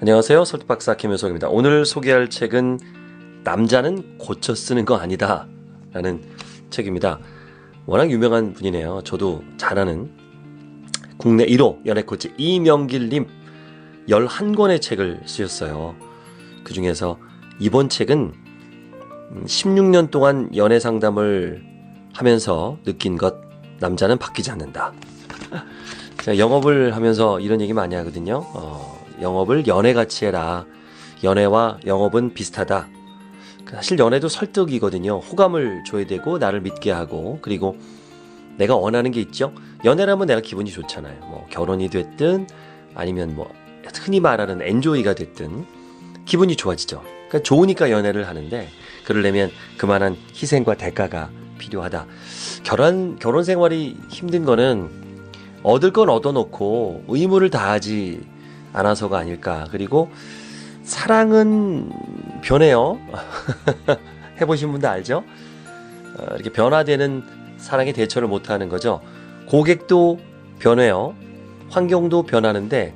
안녕하세요. 설득박사 김효석입니다. 오늘 소개할 책은 남자는 고쳐 쓰는 거 아니다 라는 책입니다. 워낙 유명한 분이네요. 저도 잘 아는 국내 1호 연애코치 이명길님 11권의 책을 쓰셨어요. 그 중에서 이번 책은 16년 동안 연애 상담을 하면서 느낀 것, 남자는 바뀌지 않는다. 제가 영업을 하면서 이런 얘기 많이 하거든요. 영업을 연애같이 해라. 연애와 영업은 비슷하다. 사실 연애도 설득이거든요. 호감을 줘야 되고 나를 믿게 하고, 그리고 내가 원하는 게 있죠. 연애라면 내가 기분이 좋잖아요. 뭐 결혼이 됐든 아니면 뭐 흔히 말하는 엔조이가 됐든 기분이 좋아지죠. 그러니까 좋으니까 연애를 하는데, 그러려면 그만한 희생과 대가가 필요하다. 결혼 생활이 힘든 거는 얻을 건 얻어놓고 의무를 다하지 않아서가 아닐까. 그리고 사랑은 변해요. 해보신 분도 알죠? 이렇게 변화되는 사랑에 대처를 못하는 거죠. 고객도 변해요. 환경도 변하는데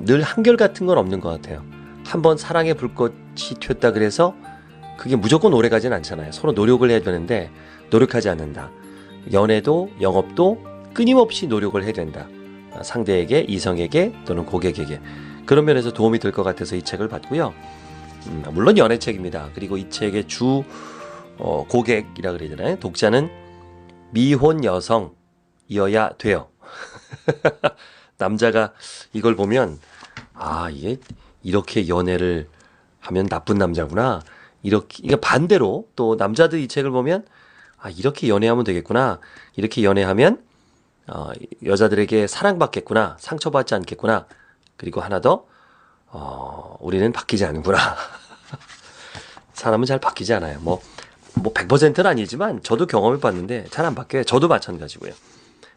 늘 한결같은 건 없는 것 같아요. 한번 사랑의 불꽃이 튀었다 그래서 그게 무조건 오래가진 않잖아요. 서로 노력을 해야 되는데 노력하지 않는다. 연애도 영업도 끊임없이 노력을 해야 된다. 상대에게, 이성에게 또는 고객에게. 그런 면에서 도움이 될 것 같아서 이 책을 봤고요. 물론 연애책입니다. 그리고 이 책의 주 고객이라 그래야 되나요? 독자는 미혼 여성이어야 돼요. 남자가 이걸 보면 이게 이렇게 연애를 하면 나쁜 남자구나. 이렇게 반대로 또 남자들 이 책을 보면 이렇게 연애하면 되겠구나. 이렇게 연애하면 여자들에게 사랑받겠구나. 상처받지 않겠구나. 그리고 하나 더 우리는 바뀌지 않는구나. 사람은 잘 바뀌지 않아요. 뭐 100%는 아니지만 저도 경험해봤는데 잘 안 바뀌어요. 저도 마찬가지고요.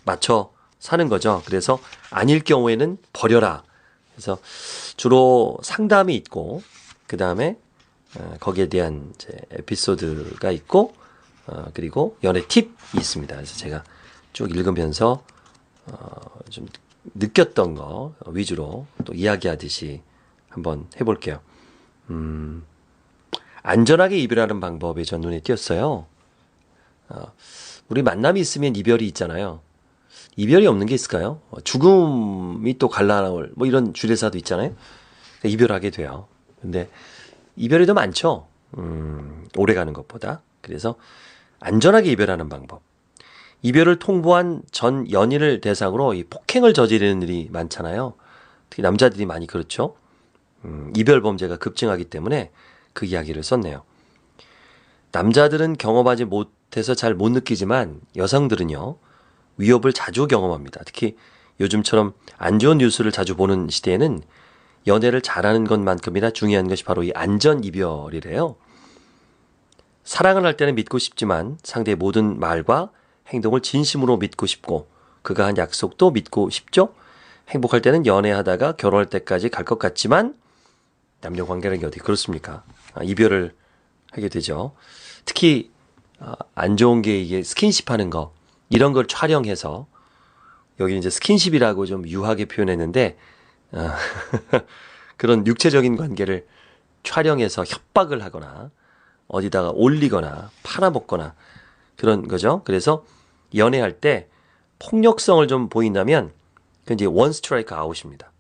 맞춰 사는 거죠. 그래서 아닐 경우에는 버려라. 그래서 주로 상담이 있고 그 다음에 거기에 대한 이제 에피소드가 있고 그리고 연애 팁이 있습니다. 그래서 제가 쭉 읽으면서 좀 느꼈던 거 위주로 또 이야기하듯이 한번 해볼게요. 안전하게 이별하는 방법이 전 눈에 띄었어요. 우리 만남이 있으면 이별이 있잖아요. 이별이 없는 게 있을까요? 죽음이 또 갈라올 뭐 이런 주례사도 있잖아요. 이별하게 돼요. 근데 이별이 더 많죠. 오래 가는 것보다. 그래서 안전하게 이별하는 방법. 이별을 통보한 전 연인을 대상으로 이 폭행을 저지르는 일이 많잖아요. 특히 남자들이 많이 그렇죠. 이별 범죄가 급증하기 때문에 그 이야기를 썼네요. 남자들은 경험하지 못해서 잘 못 느끼지만 여성들은요. 위협을 자주 경험합니다. 특히 요즘처럼 안 좋은 뉴스를 자주 보는 시대에는 연애를 잘하는 것만큼이나 중요한 것이 바로 이 안전 이별이래요. 사랑을 할 때는 믿고 싶지만 상대의 모든 말과 행동을 진심으로 믿고 싶고 그가 한 약속도 믿고 싶죠. 행복할 때는 연애하다가 결혼할 때까지 갈 것 같지만 남녀 관계라는 게 어디 그렇습니까? 이별을 하게 되죠. 특히 안 좋은 게 이게 스킨십 하는 거 이런 걸 촬영해서 여기 이제 스킨십이라고 좀 유하게 표현했는데 그런 육체적인 관계를 촬영해서 협박을 하거나 어디다가 올리거나 팔아먹거나 그런 거죠. 그래서 연애할 때 폭력성을 좀 보인다면 그건 이제 원 스트라이크 아웃입니다.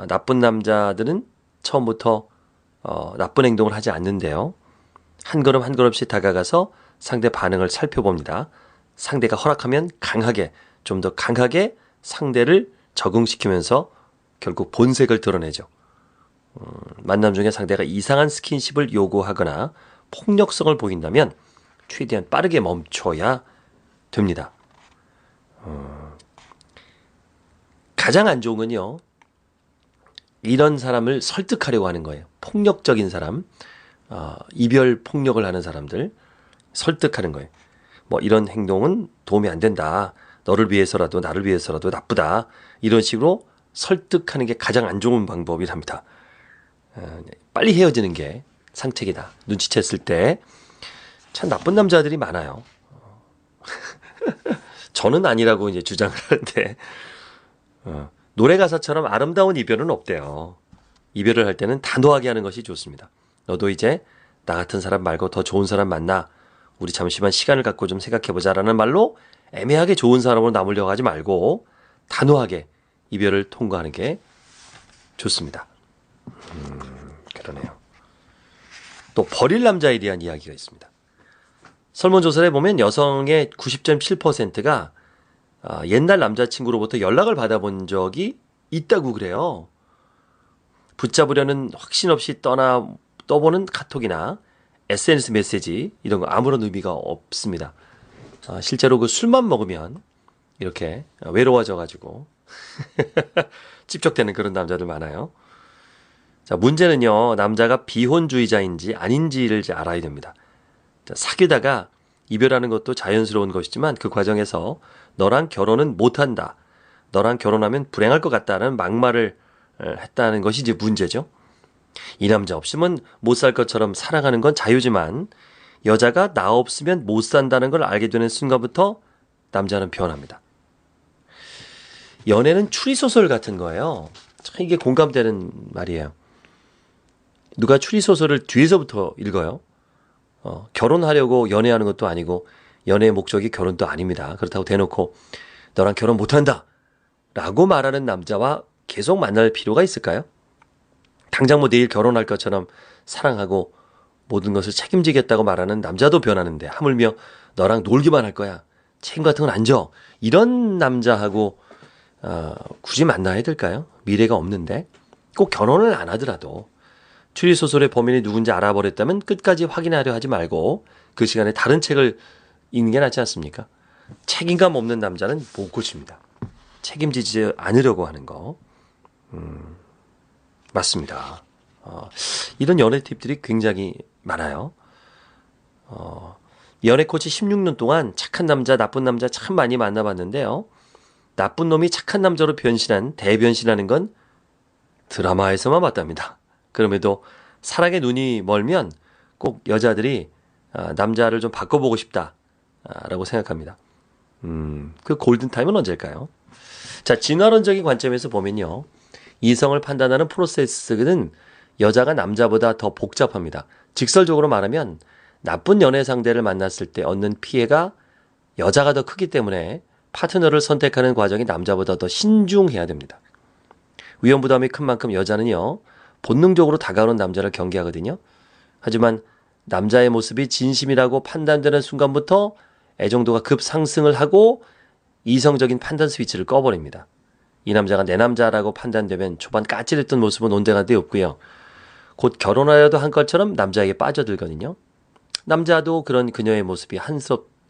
나쁜 남자들은 처음부터 나쁜 행동을 하지 않는데요. 한 걸음 한 걸음씩 다가가서 상대 반응을 살펴봅니다. 상대가 허락하면 강하게, 좀 더 강하게 상대를 적응시키면서 결국 본색을 드러내죠. 만남 중에 상대가 이상한 스킨십을 요구하거나 폭력성을 보인다면 최대한 빠르게 멈춰야 됩니다. 가장 안 좋은 건요. 이런 사람을 설득하려고 하는 거예요. 폭력적인 사람, 이별 폭력을 하는 사람들 설득하는 거예요. 뭐 이런 행동은 도움이 안 된다. 너를 위해서라도 나를 위해서라도 나쁘다. 이런 식으로 설득하는 게 가장 안 좋은 방법이랍니다. 빨리 헤어지는 게 상책이다. 눈치챘을 때 참 나쁜 남자들이 많아요. 저는 아니라고 이제 주장을 하는데 노래 가사처럼 아름다운 이별은 없대요. 이별을 할 때는 단호하게 하는 것이 좋습니다. 너도 이제 나 같은 사람 말고 더 좋은 사람 만나. 우리 잠시만 시간을 갖고 좀 생각해보자 라는 말로 애매하게 좋은 사람으로 남으려고 하지 말고 단호하게 이별을 통과하는 게 좋습니다. 그러네요. 또 버릴 남자에 대한 이야기가 있습니다. 설문조사에 보면 여성의 90.7%가 옛날 남자친구로부터 연락을 받아본 적이 있다고 그래요. 붙잡으려는 확신 없이 떠보는 카톡이나 SNS 메시지 이런 거 아무런 의미가 없습니다. 실제로 그 술만 먹으면 이렇게 외로워져가지고 찝적대는 그런 남자들 많아요. 자, 문제는요, 남자가 비혼주의자인지 아닌지를 알아야 됩니다. 자, 사귀다가 이별하는 것도 자연스러운 것이지만 그 과정에서 너랑 결혼은 못한다. 너랑 결혼하면 불행할 것 같다는 막말을 했다는 것이 이제 문제죠. 이 남자 없으면 못 살 것처럼 살아가는 건 자유지만 여자가 나 없으면 못 산다는 걸 알게 되는 순간부터 남자는 변합니다. 연애는 추리소설 같은 거예요. 참 이게 공감되는 말이에요. 누가 추리소설을 뒤에서부터 읽어요? 결혼하려고 연애하는 것도 아니고 연애의 목적이 결혼도 아닙니다. 그렇다고 대놓고 너랑 결혼 못한다 라고 말하는 남자와 계속 만날 필요가 있을까요? 당장 뭐 내일 결혼할 것처럼 사랑하고 모든 것을 책임지겠다고 말하는 남자도 변하는데 하물며 너랑 놀기만 할 거야. 책임 같은 건 안 져. 이런 남자하고 굳이 만나야 될까요? 미래가 없는데 꼭 결혼을 안 하더라도 추리소설의 범인이 누군지 알아버렸다면 끝까지 확인하려 하지 말고 그 시간에 다른 책을 읽는 게 낫지 않습니까? 책임감 없는 남자는 못 고칩니다. 책임지지 않으려고 하는 거. 맞습니다. 이런 연애 팁들이 굉장히 많아요. 연애 코치 16년 동안 착한 남자, 나쁜 남자 참 많이 만나봤는데요. 나쁜 놈이 착한 남자로 대변신하는 건 드라마에서만 봤답니다. 그럼에도 사랑에 눈이 멀면 꼭 여자들이 남자를 좀 바꿔보고 싶다라고 생각합니다. 그 골든타임은 언제일까요? 자, 진화론적인 관점에서 보면요. 이성을 판단하는 프로세스는 여자가 남자보다 더 복잡합니다. 직설적으로 말하면 나쁜 연애 상대를 만났을 때 얻는 피해가 여자가 더 크기 때문에 파트너를 선택하는 과정이 남자보다 더 신중해야 됩니다. 위험부담이 큰 만큼 여자는요. 본능적으로 다가오는 남자를 경계하거든요. 하지만 남자의 모습이 진심이라고 판단되는 순간부터 애정도가 급상승을 하고 이성적인 판단 스위치를 꺼버립니다. 이 남자가 내 남자라고 판단되면 초반 까칠했던 모습은 온데간데 데 없고요. 곧 결혼하여도 한 것처럼 남자에게 빠져들거든요. 남자도 그런 그녀의 모습이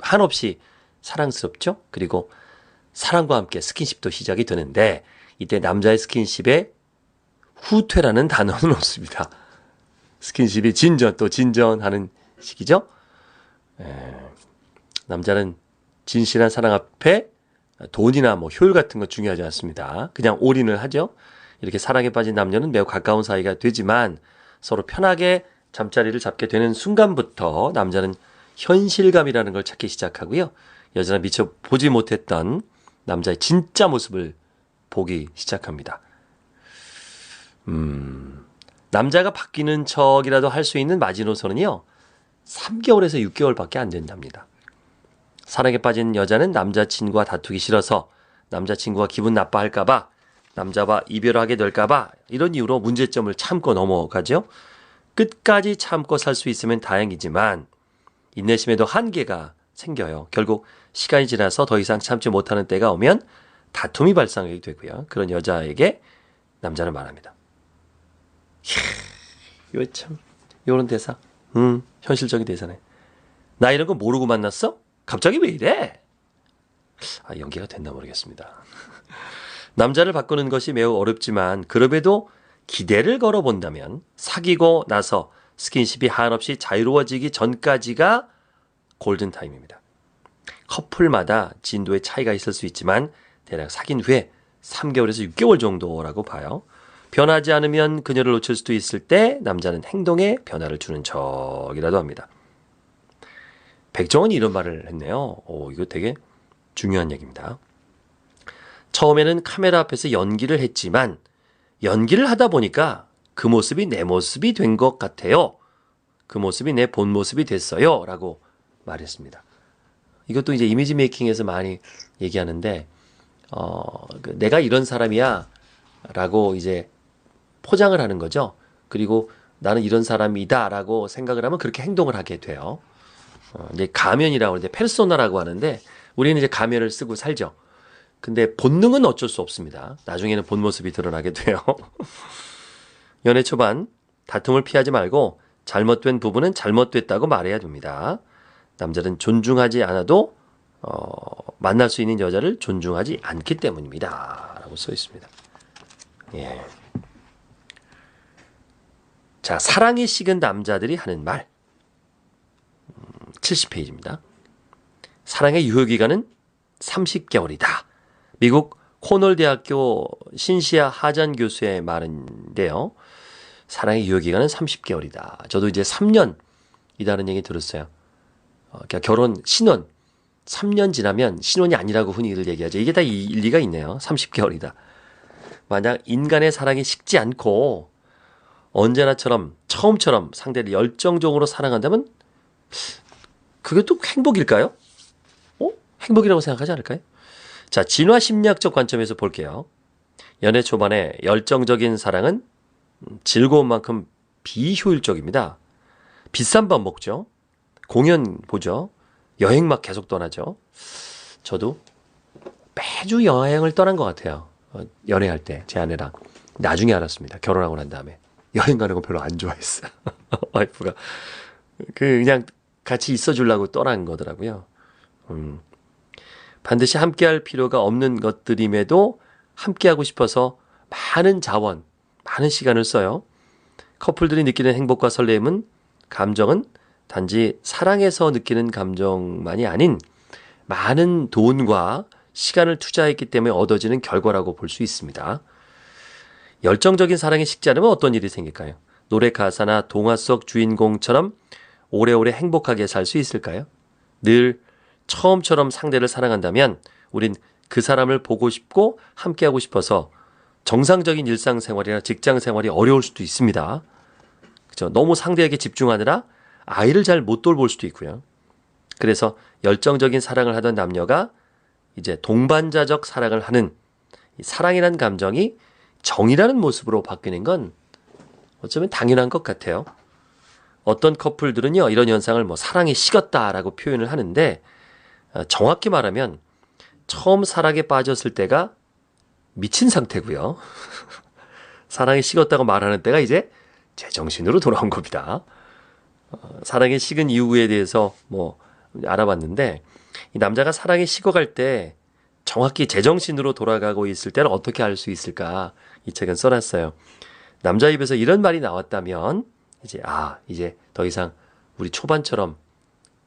한없이 사랑스럽죠. 그리고 사랑과 함께 스킨십도 시작이 되는데 이때 남자의 스킨십에 후퇴라는 단어는 없습니다. 스킨십이 진전하는 시기죠. 남자는 진실한 사랑 앞에 돈이나 뭐 효율 같은 거 중요하지 않습니다. 그냥 올인을 하죠. 이렇게 사랑에 빠진 남녀는 매우 가까운 사이가 되지만 서로 편하게 잠자리를 잡게 되는 순간부터 남자는 현실감이라는 걸 찾기 시작하고요. 여자는 미처 보지 못했던 남자의 진짜 모습을 보기 시작합니다. 남자가 바뀌는 척이라도 할 수 있는 마지노선은요. 3개월에서 6개월밖에 안 된답니다. 사랑에 빠진 여자는 남자친구와 다투기 싫어서 남자친구가 기분 나빠할까봐 남자와 이별하게 될까봐 이런 이유로 문제점을 참고 넘어가죠. 끝까지 참고 살 수 있으면 다행이지만 인내심에도 한계가 생겨요. 결국 시간이 지나서 더 이상 참지 못하는 때가 오면 다툼이 발생하게 되고요. 그런 여자에게 남자는 말합니다. 이거 참 이런 대사 현실적인 대사네. 나 이런 거 모르고 만났어? 갑자기 왜 이래? 연기가 됐나 모르겠습니다. 남자를 바꾸는 것이 매우 어렵지만 그럼에도 기대를 걸어본다면 사귀고 나서 스킨십이 한없이 자유로워지기 전까지가 골든타임입니다. 커플마다 진도의 차이가 있을 수 있지만 대략 사귄 후에 3개월에서 6개월 정도라고 봐요. 변하지 않으면 그녀를 놓칠 수도 있을 때 남자는 행동에 변화를 주는 척이라도 합니다. 백종원이 이런 말을 했네요. 이거 되게 중요한 얘기입니다. 처음에는 카메라 앞에서 연기를 했지만 연기를 하다 보니까 그 모습이 내 모습이 된 것 같아요. 그 모습이 내 본 모습이 됐어요. 라고 말했습니다. 이것도 이제 이미지 메이킹에서 많이 얘기하는데, 내가 이런 사람이야. 라고 이제 포장을 하는 거죠. 그리고 나는 이런 사람이다. 라고 생각을 하면 그렇게 행동을 하게 돼요. 이제 가면이라고 이제 페르소나라고 하는데, 우리는 이제 가면을 쓰고 살죠. 근데 본능은 어쩔 수 없습니다. 나중에는 본 모습이 드러나게 돼요. 연애 초반 다툼을 피하지 말고 잘못된 부분은 잘못됐다고 말해야 됩니다. 남자는 존중하지 않아도 만날 수 있는 여자를 존중하지 않기 때문입니다. 라고 써 있습니다. 예. 자, 사랑이 식은 남자들이 하는 말. 70페이지입니다. 사랑의 유효기간은 30개월이다. 미국 코널 대학교 신시아 하잔 교수의 말인데요. 사랑의 유효기간은 30개월이다. 저도 이제 3년이라는 얘기 들었어요. 그러니까 결혼, 신혼 3년 지나면 신혼이 아니라고 흔히들 얘기하죠. 이게 다 일리가 있네요. 30개월이다. 만약 인간의 사랑이 식지 않고 언제나처럼 처음처럼 상대를 열정적으로 사랑한다면 그게 또 행복일까요? 행복이라고 생각하지 않을까요? 자, 진화 심리학적 관점에서 볼게요. 연애 초반에 열정적인 사랑은 즐거운 만큼 비효율적입니다. 비싼 밥 먹죠. 공연 보죠. 여행 막 계속 떠나죠. 저도 매주 여행을 떠난 것 같아요. 연애할 때 제 아내랑. 나중에 알았습니다. 결혼하고 난 다음에. 여행 가는 거 별로 안 좋아했어요. 와이프가. 그냥 같이 있어 주려고 떠난 거더라고요. 반드시 함께할 필요가 없는 것들임에도 함께하고 싶어서 많은 자원, 많은 시간을 써요. 커플들이 느끼는 행복과 설렘은 감정은 단지 사랑해서 느끼는 감정만이 아닌 많은 돈과 시간을 투자했기 때문에 얻어지는 결과라고 볼 수 있습니다. 열정적인 사랑이 식지 않으면 어떤 일이 생길까요? 노래 가사나 동화 속 주인공처럼 오래오래 행복하게 살 수 있을까요? 늘 처음처럼 상대를 사랑한다면 우린 그 사람을 보고 싶고 함께하고 싶어서 정상적인 일상생활이나 직장생활이 어려울 수도 있습니다. 그렇죠? 너무 상대에게 집중하느라 아이를 잘 못 돌볼 수도 있고요. 그래서 열정적인 사랑을 하던 남녀가 이제 동반자적 사랑을 하는 사랑이란 감정이 정이라는 모습으로 바뀌는 건 어쩌면 당연한 것 같아요. 어떤 커플들은요, 이런 현상을 사랑이 식었다라고 표현을 하는데, 정확히 말하면 처음 사랑에 빠졌을 때가 미친 상태고요. 사랑이 식었다고 말하는 때가 이제 제정신으로 돌아온 겁니다. 사랑이 식은 이유에 대해서 알아봤는데, 이 남자가 사랑이 식어갈 때 정확히 제정신으로 돌아가고 있을 때는 어떻게 알 수 있을까? 이 책은 써놨어요. 남자 입에서 이런 말이 나왔다면 이제 더 이상 우리 초반처럼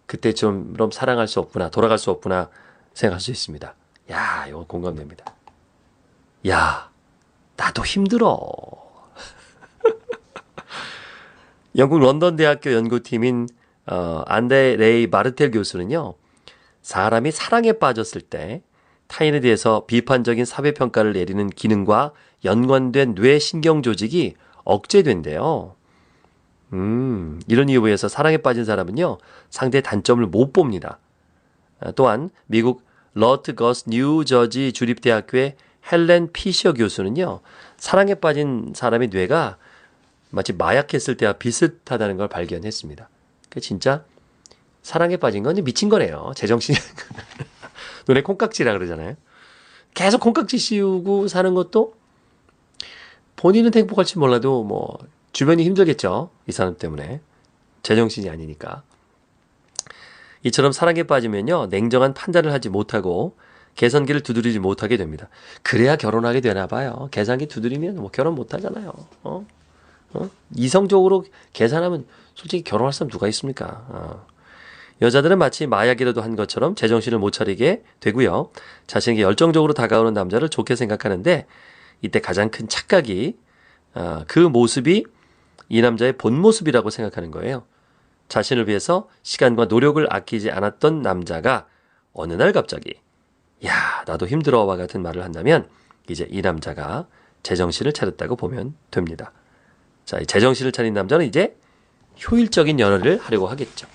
그때처럼 사랑할 수 없구나, 돌아갈 수 없구나 생각할 수 있습니다. 야, 이거 공감됩니다. 야, 나도 힘들어. 영국 런던 대학교 연구팀인 안데 레이 마르텔 교수는요, 사람이 사랑에 빠졌을 때 타인에 대해서 비판적인 사회평가를 내리는 기능과 연관된 뇌 신경 조직이 억제된대요. 이런 이유에서 사랑에 빠진 사람은요, 상대의 단점을 못 봅니다. 또한 미국 러트거스 뉴저지 주립대학교의 헬렌 피셔 교수는요, 사랑에 빠진 사람의 뇌가 마치 마약했을 때와 비슷하다는 걸 발견했습니다. 진짜 사랑에 빠진 건 미친 거네요. 제정신이. 눈에 콩깍지라 그러잖아요. 계속 콩깍지 씌우고 사는 것도 본인은 행복할지 몰라도 주변이 힘들겠죠. 이 사람 때문에. 제정신이 아니니까. 이처럼 사랑에 빠지면요, 냉정한 판단을 하지 못하고 계산기를 두드리지 못하게 됩니다. 그래야 결혼하게 되나 봐요. 계산기 두드리면 결혼 못 하잖아요. 이성적으로 계산하면 솔직히 결혼할 사람 누가 있습니까? 여자들은 마치 마약이라도 한 것처럼 제정신을 못 차리게 되고요. 자신에게 열정적으로 다가오는 남자를 좋게 생각하는데, 이때 가장 큰 착각이 그 모습이 이 남자의 본 모습이라고 생각하는 거예요. 자신을 위해서 시간과 노력을 아끼지 않았던 남자가 어느 날 갑자기 야, 나도 힘들어와 같은 말을 한다면 이제 이 남자가 제정신을 차렸다고 보면 됩니다. 자, 이 제정신을 차린 남자는 이제 효율적인 연애를 하려고 하겠죠.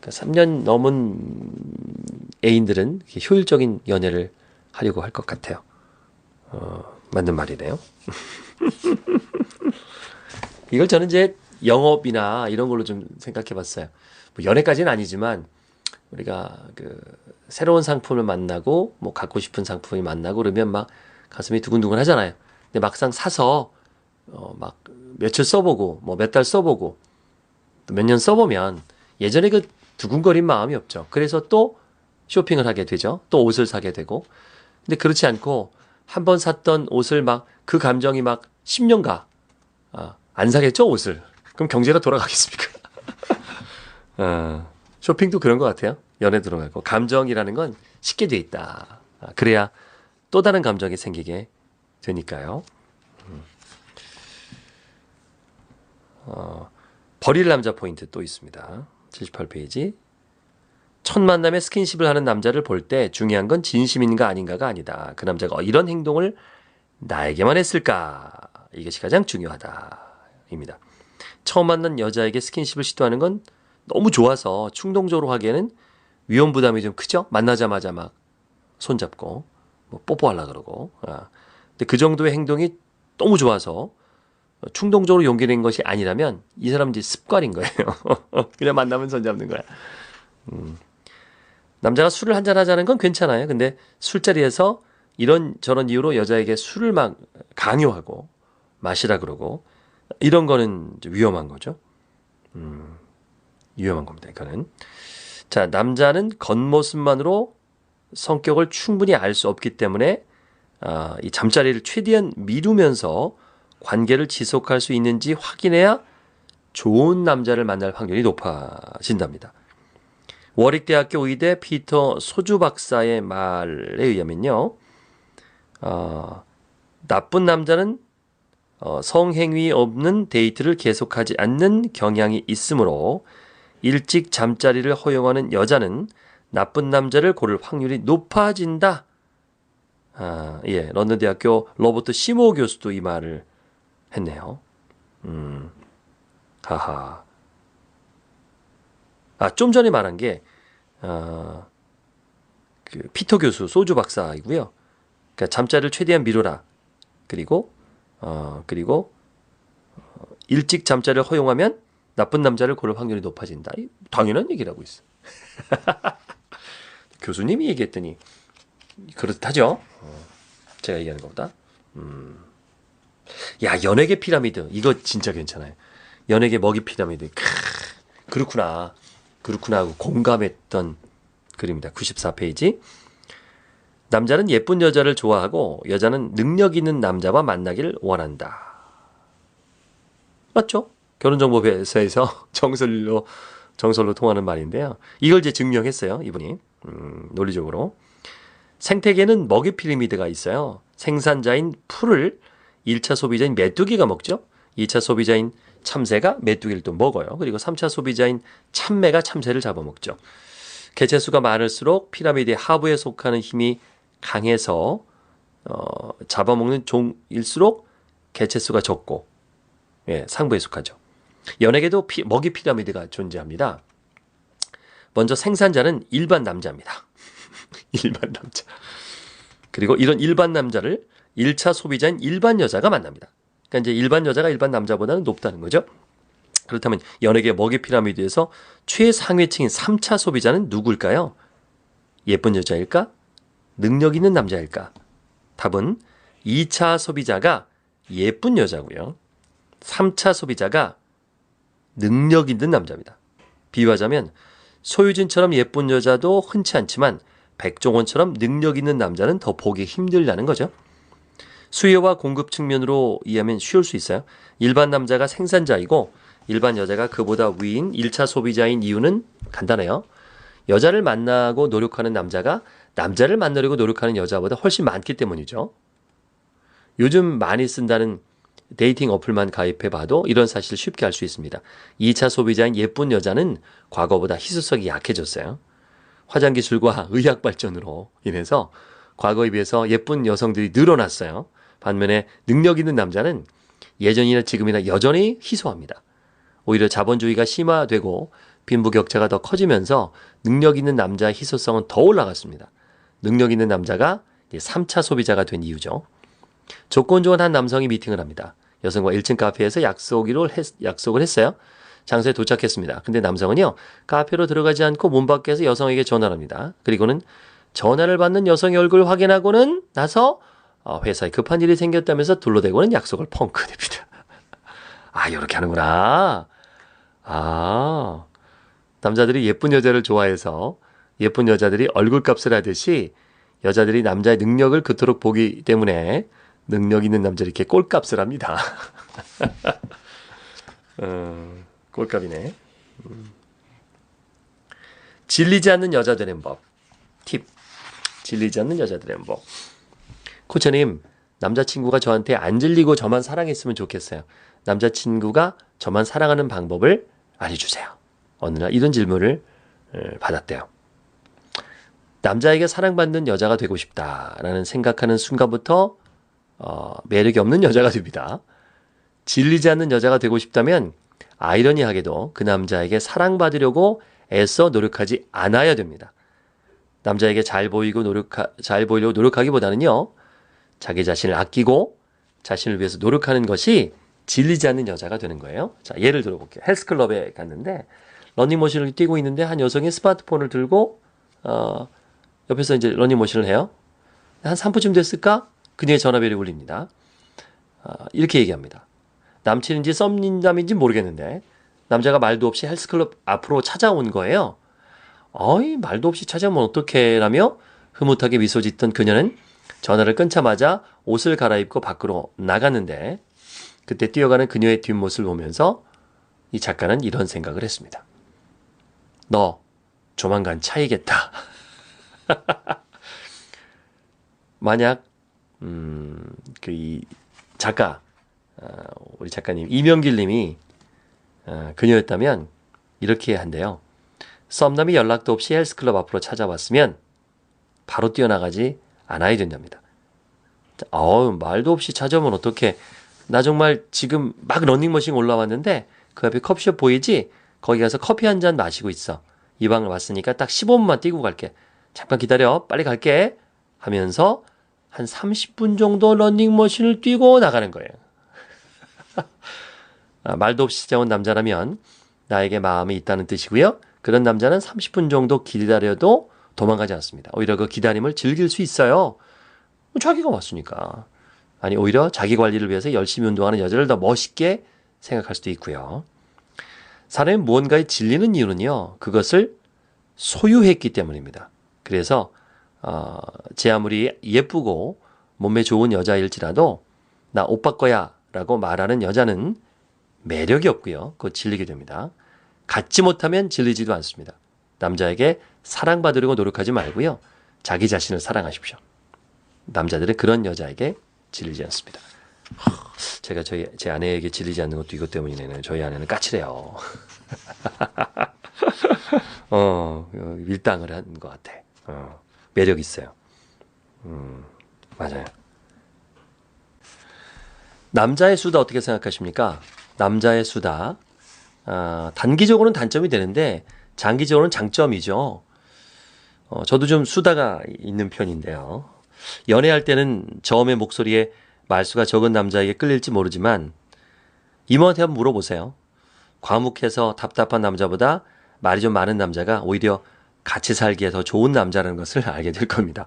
그러니까 3년 넘은 애인들은 효율적인 연애를 하려고 할 것 같아요. 맞는 말이네요. 이걸 저는 이제 영업이나 이런 걸로 좀 생각해 봤어요. 뭐 연애까지는 아니지만 우리가 그 새로운 상품을 만나고 뭐 갖고 싶은 상품이 만나고 그러면 막 가슴이 두근두근 하잖아요. 근데 막상 사서 막 며칠 써보고 뭐 몇 달 써보고 또 몇 년 써보면 예전에 그 두근거린 마음이 없죠. 그래서 또 쇼핑을 하게 되죠. 또 옷을 사게 되고. 근데 그렇지 않고 한 번 샀던 옷을 막 그 감정이 막 10년 가. 안 사겠죠, 옷을. 그럼 경제가 돌아가겠습니까? 쇼핑도 그런 것 같아요. 연애 들어가고. 감정이라는 건 쉽게 돼 있다. 그래야 또 다른 감정이 생기게 되니까요. 버릴 남자 포인트 또 있습니다. 78페이지. 첫 만남에 스킨십을 하는 남자를 볼 때 중요한 건 진심인가 아닌가가 아니다. 그 남자가 이런 행동을 나에게만 했을까? 이것이 가장 중요하다. 입니다. 처음 만난 여자에게 스킨십을 시도하는 건 너무 좋아서 충동적으로 하기에는 위험 부담이 좀 크죠? 만나자마자 막 손잡고 뭐 뽀뽀하려고 그러고. 근데 그 정도의 행동이 너무 좋아서 충동적으로 용기 낸 것이 아니라면 이 사람은 이제 습관인 거예요. 그냥 만나면 손잡는 거야. 남자가 술을 한잔 하자는 건 괜찮아요. 근데 술자리에서 이런 저런 이유로 여자에게 술을 막 강요하고 마시라 그러고 이런 거는 위험한 거죠. 위험한 겁니다. 이거는. 자, 남자는 겉모습만으로 성격을 충분히 알 수 없기 때문에 이 잠자리를 최대한 미루면서 관계를 지속할 수 있는지 확인해야 좋은 남자를 만날 확률이 높아진답니다. 워릭대학교 의대 피터 소주 박사의 말에 의하면요. 나쁜 남자는 성행위 없는 데이트를 계속하지 않는 경향이 있으므로 일찍 잠자리를 허용하는 여자는 나쁜 남자를 고를 확률이 높아진다. 예, 런던 대학교 로버트 시모 교수도 이 말을 했네요. 하하. 좀 전에 말한 게 그 피터 교수 소주 박사이고요. 그러니까 잠자리를 최대한 미뤄라. 그리고 일찍 잠자리를 허용하면 나쁜 남자를 고를 확률이 높아진다. 당연한 얘기라고 있어. 교수님이 얘기했더니 그렇다죠. 제가 얘기하는 것보다. 야, 연예계 피라미드 이거 진짜 괜찮아요. 연예계 먹이 피라미드. 그렇구나 하고 공감했던 글입니다. 94페이지. 남자는 예쁜 여자를 좋아하고 여자는 능력 있는 남자와 만나길 원한다. 맞죠? 결혼정보회사에서 정설로 통하는 말인데요. 이걸 이제 증명했어요. 이분이. 논리적으로. 생태계는 먹이 피라미드가 있어요. 생산자인 풀을 1차 소비자인 메뚜기가 먹죠. 2차 소비자인 참새가 메뚜기를 또 먹어요. 그리고 3차 소비자인 참매가 참새를 잡아먹죠. 개체수가 많을수록 피라미드의 하부에 속하는 힘이 강해서 잡아먹는 종일수록 개체수가 적고 상부에 속하죠. 연예계도 먹이 피라미드가 존재합니다. 먼저 생산자는 일반 남자입니다. 일반 남자. 그리고 이런 일반 남자를 1차 소비자인 일반 여자가 만납니다. 그러니까 이제 일반 여자가 일반 남자보다는 높다는 거죠. 그렇다면 연예계 먹이 피라미드에서 최상위층인 3차 소비자는 누굴까요? 예쁜 여자일까? 능력 있는 남자일까? 답은 2차 소비자가 예쁜 여자고요. 3차 소비자가 능력 있는 남자입니다. 비유하자면 소유진처럼 예쁜 여자도 흔치 않지만 백종원처럼 능력 있는 남자는 더 보기 힘들다는 거죠. 수요와 공급 측면으로 이해하면 쉬울 수 있어요. 일반 남자가 생산자이고 일반 여자가 그보다 위인 1차 소비자인 이유는 간단해요. 여자를 만나고 노력하는 남자가 남자를 만나려고 노력하는 여자보다 훨씬 많기 때문이죠. 요즘 많이 쓴다는 데이팅 어플만 가입해봐도 이런 사실을 쉽게 알 수 있습니다. 2차 소비자인 예쁜 여자는 과거보다 희소성이 약해졌어요. 화장 기술과 의학 발전으로 인해서 과거에 비해서 예쁜 여성들이 늘어났어요. 반면에 능력 있는 남자는 예전이나 지금이나 여전히 희소합니다. 오히려 자본주의가 심화되고 빈부격차가 더 커지면서 능력 있는 남자의 희소성은 더 올라갔습니다. 능력 있는 남자가 3차 소비자가 된 이유죠. 조건 좋은 한 남성이 미팅을 합니다. 여성과 1층 카페에서 약속을 했어요. 장소에 도착했습니다. 근데 남성은요, 카페로 들어가지 않고 문 밖에서 여성에게 전화를 합니다. 그리고는 전화를 받는 여성의 얼굴을 확인하고는 나서 회사에 급한 일이 생겼다면서 둘러대고는 약속을 펑크냅니다. 아, 이렇게 하는구나. 아, 남자들이 예쁜 여자를 좋아해서 예쁜 여자들이 얼굴값을 하듯이 여자들이 남자의 능력을 그토록 보기 때문에 능력 있는 남자를 이렇게 꼴값을 합니다. 꼴값이네. 질리지 않는 여자 되는 법. 팁. 질리지 않는 여자 되는 법. 코처님, 남자친구가 저한테 안 질리고 저만 사랑했으면 좋겠어요. 남자친구가 저만 사랑하는 방법을 알려주세요. 어느 날 이런 질문을 받았대요. 남자에게 사랑받는 여자가 되고 싶다라는 생각하는 순간부터 매력이 없는 여자가 됩니다. 질리지 않는 여자가 되고 싶다면 아이러니하게도 그 남자에게 사랑받으려고 애써 노력하지 않아야 됩니다. 남자에게 잘 보이려고 노력하기보다는요, 자기 자신을 아끼고 자신을 위해서 노력하는 것이 질리지 않는 여자가 되는 거예요. 자, 예를 들어볼게요. 헬스클럽에 갔는데 러닝머신을 뛰고 있는데 한 여성이 스마트폰을 들고 옆에서 이제 러닝머신을 해요. 한 3분쯤 됐을까? 그녀의 전화벨이 울립니다. 이렇게 얘기합니다. 남친인지 썸남인지 모르겠는데 남자가 말도 없이 헬스클럽 앞으로 찾아온 거예요. 어이, 말도 없이 찾아오면 어떡해 라며 흐뭇하게 미소 짓던 그녀는 전화를 끊자마자 옷을 갈아입고 밖으로 나갔는데 그때 뛰어가는 그녀의 뒷모습을 보면서 이 작가는 이런 생각을 했습니다. 너 조만간 차이겠다. 만약 이 작가 우리 작가님 이명길 님이 그녀였다면 이렇게 한대요. 썸남이 연락도 없이 헬스클럽 앞으로 찾아왔으면 바로 뛰어나가지 않아야 된답니다. 말도 없이 찾아오면 어떡해. 나 정말 지금 막 러닝머신 올라왔는데 그 앞에 커피숍 보이지? 거기 가서 커피 한 잔 마시고 있어. 이 방을 왔으니까 딱 15분만 뛰고 갈게. 잠깐 기다려. 빨리 갈게. 하면서 한 30분 정도 러닝머신을 뛰고 나가는 거예요. 말도 없이 찾아온 남자라면 나에게 마음이 있다는 뜻이고요. 그런 남자는 30분 정도 기다려도 도망가지 않습니다. 오히려 그 기다림을 즐길 수 있어요. 자기가 왔으니까. 아니, 오히려 자기 관리를 위해서 열심히 운동하는 여자를 더 멋있게 생각할 수도 있고요. 사람이 무언가에 질리는 이유는요, 그것을 소유했기 때문입니다. 그래서 제 아무리 예쁘고 몸매 좋은 여자일지라도 나 오빠 거야 라고 말하는 여자는 매력이 없고요. 그거 질리게 됩니다. 갖지 못하면 질리지도 않습니다. 남자에게 사랑받으려고 노력하지 말고요. 자기 자신을 사랑하십시오. 남자들은 그런 여자에게 질리지 않습니다. 제가 제 아내에게 질리지 않는 것도 이것 때문이네요. 저희 아내는 까칠해요. 밀당을 한 것 같아. 매력 있어요. 맞아요. 남자의 수다 어떻게 생각하십니까? 남자의 수다. 단기적으로는 단점이 되는데 장기적으로는 장점이죠. 저도 좀 수다가 있는 편인데요. 연애할 때는 저음의 목소리에 말수가 적은 남자에게 끌릴지 모르지만 이모한테 한번 물어보세요. 과묵해서 답답한 남자보다 말이 좀 많은 남자가 오히려 같이 살기에 더 좋은 남자라는 것을 알게 될 겁니다.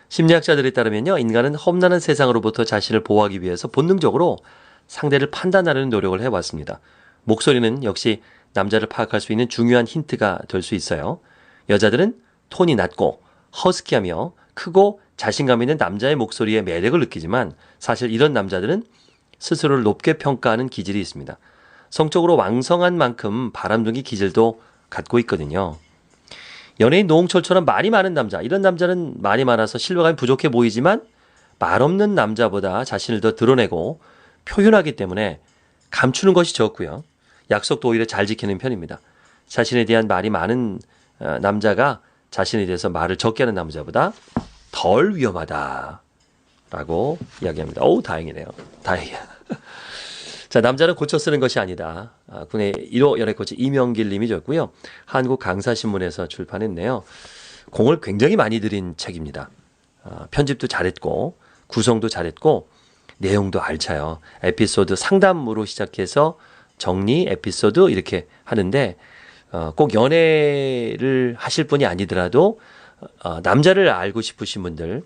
심리학자들에 따르면요, 인간은 험난한 세상으로부터 자신을 보호하기 위해서 본능적으로 상대를 판단하려는 노력을 해왔습니다. 목소리는 역시 남자를 파악할 수 있는 중요한 힌트가 될 수 있어요. 여자들은 톤이 낮고 허스키하며 크고 자신감 있는 남자의 목소리에 매력을 느끼지만 사실 이런 남자들은 스스로를 높게 평가하는 기질이 있습니다. 성적으로 왕성한 만큼 바람둥이 기질도 갖고 있거든요. 연예인 노홍철처럼 말이 많은 남자, 이런 남자는 말이 많아서 신뢰감이 부족해 보이지만 말 없는 남자보다 자신을 더 드러내고 표현하기 때문에 감추는 것이 적고요. 약속도 오히려 잘 지키는 편입니다. 자신에 대한 말이 많은 남자가 자신에 대해서 말을 적게 하는 남자보다 덜 위험하다라고 이야기합니다. 다행이네요. 다행이야. 자, 남자는 고쳐 쓰는 것이 아니다. 국내 1호 연애 코치 이명길 님이 줬고요. 한국 강사신문에서 출판했네요. 공을 굉장히 많이 들인 책입니다. 편집도 잘했고 구성도 잘했고 내용도 알차요. 에피소드 상담으로 시작해서 정리 에피소드 이렇게 하는데 꼭 연애를 하실 분이 아니더라도 남자를 알고 싶으신 분들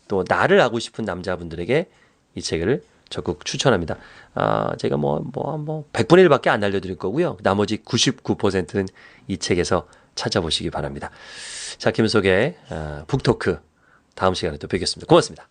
또 나를 알고 싶은 남자분들에게 이 책을 적극 추천합니다. 제가 100분의 1밖에 안 알려드릴 거고요. 나머지 99%는 이 책에서 찾아보시기 바랍니다. 자, 김석의 북토크 다음 시간에 또 뵙겠습니다. 고맙습니다.